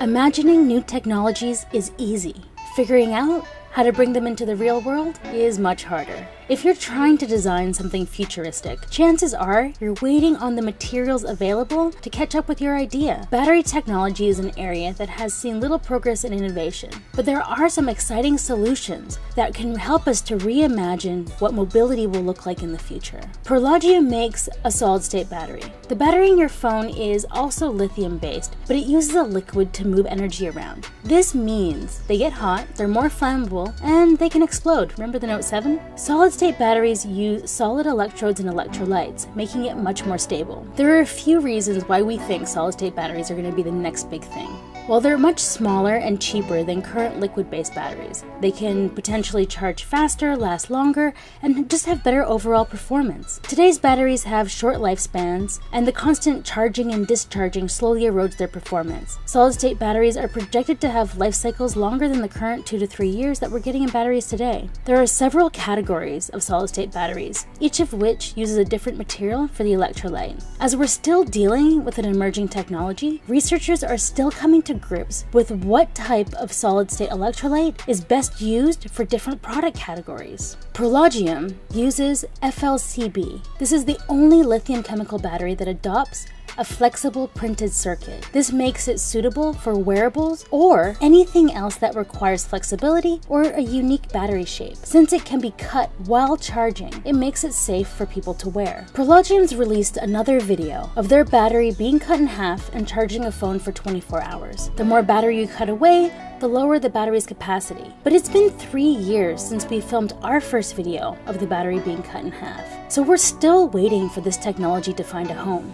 Imagining new technologies is easy. Figuring out how to bring them into the real world is much harder. If you're trying to design something futuristic, chances are you're waiting on the materials available to catch up with your idea. Battery technology is an area that has seen little progress in innovation, but there are some exciting solutions that can help us to reimagine what mobility will look like in the future. Prologium makes a solid-state battery. The battery in your phone is also lithium-based, but it uses a liquid to move energy around. This means they get hot, they're more flammable, and they can explode. Remember the Note 7? Solid-state batteries use solid electrodes and electrolytes, making it much more stable. There are a few reasons why we think solid-state batteries are going to be the next big thing. While they're much smaller and cheaper than current liquid-based batteries, they can potentially charge faster, last longer, and just have better overall performance. Today's batteries have short lifespans, and the constant charging and discharging slowly erodes their performance. Solid-state batteries are projected to have life cycles longer than the current 2 to 3 years that we're getting in batteries today. There are several categories of solid-state batteries, each of which uses a different material for the electrolyte. As we're still dealing with an emerging technology, researchers are still coming to grips with what type of solid-state electrolyte is best used for different product categories. Prologium uses FLCB. This is the only lithium chemical battery that adopts a flexible printed circuit. This makes it suitable for wearables or anything else that requires flexibility or a unique battery shape. Since it can be cut while charging, it makes it safe for people to wear. Prologium's released another video of their battery being cut in half and charging a phone for 24 hours. The more battery you cut away, the lower the battery's capacity. But it's been 3 years since we filmed our first video of the battery being cut in half. So we're still waiting for this technology to find a home.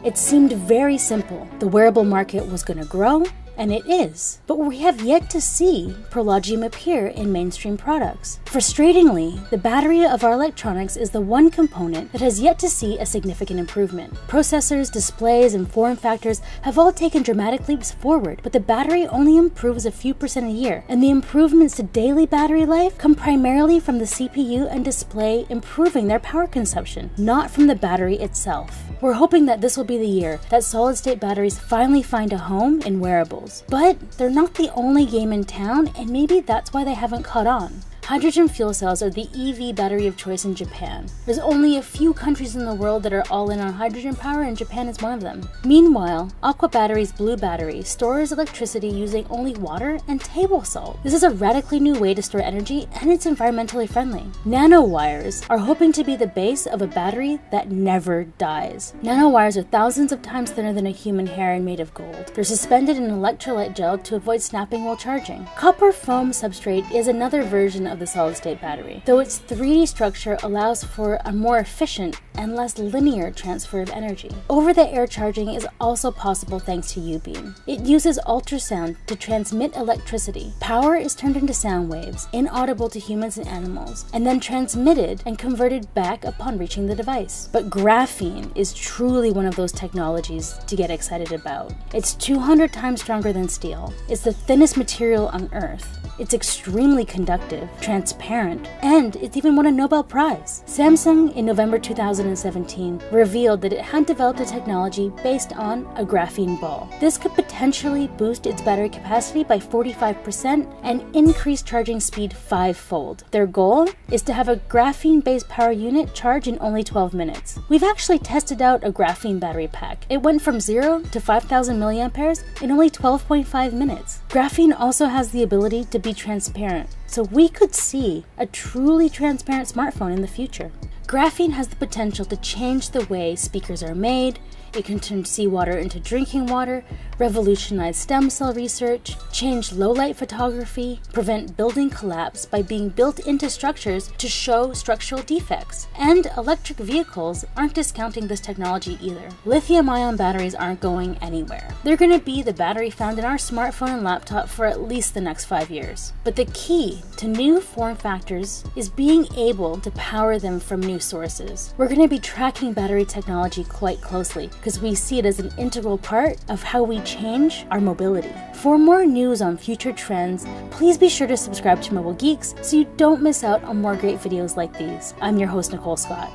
It seemed very simple. The wearable market was going to grow, and it is. But we have yet to see Prologium appear in mainstream products. Frustratingly, the battery of our electronics is the one component that has yet to see a significant improvement. Processors, displays, and form factors have all taken dramatic leaps forward, but the battery only improves a few percent a year, and the improvements to daily battery life come primarily from the CPU and display improving their power consumption, not from the battery itself. We're hoping that this will be the year that solid-state batteries finally find a home in wearables. But they're not the only game in town, and maybe that's why they haven't caught on. Hydrogen fuel cells are the EV battery of choice in Japan. There's only a few countries in the world that are all in on hydrogen power, and Japan is one of them. Meanwhile, Aqua Battery's Blue Battery stores electricity using only water and table salt. This is a radically new way to store energy, and it's environmentally friendly. Nanowires are hoping to be the base of a battery that never dies. Nanowires are thousands of times thinner than a human hair and made of gold. They're suspended in an electrolyte gel to avoid snapping while charging. Copper foam substrate is another version of the solid-state battery, though its 3D structure allows for a more efficient and less linear transfer of energy. Over-the-air charging is also possible thanks to U-beam. It uses ultrasound to transmit electricity. Power is turned into sound waves, inaudible to humans and animals, and then transmitted and converted back upon reaching the device. But graphene is truly one of those technologies to get excited about. It's 200 times stronger than steel. It's the thinnest material on Earth. It's extremely conductive, transparent, and it's even won a Nobel Prize. Samsung, in November 2017, revealed that it had developed a technology based on a graphene ball. This could potentially boost its battery capacity by 45% and increase charging speed 5-fold. Their goal is to have a graphene-based power unit charge in only 12 minutes. We've actually tested out a graphene battery pack. It went from 0 to 5,000 milliamperes in only 12.5 minutes. Graphene also has the ability to be transparent, so we could see a truly transparent smartphone in the future. Graphene has the potential to change the way speakers are made. It can turn seawater into drinking water, revolutionize stem cell research, change low-light photography, prevent building collapse by being built into structures to show structural defects. And electric vehicles aren't discounting this technology either. Lithium-ion batteries aren't going anywhere. They're going to be the battery found in our smartphone and laptop for at least the next 5 years. But the key to new form factors is being able to power them from new sources. We're going to be tracking battery technology quite closely, because we see it as an integral part of how we change our mobility. For more news on future trends, please be sure to subscribe to Mobile Geeks so you don't miss out on more great videos like these. I'm your host, Nicole Scott.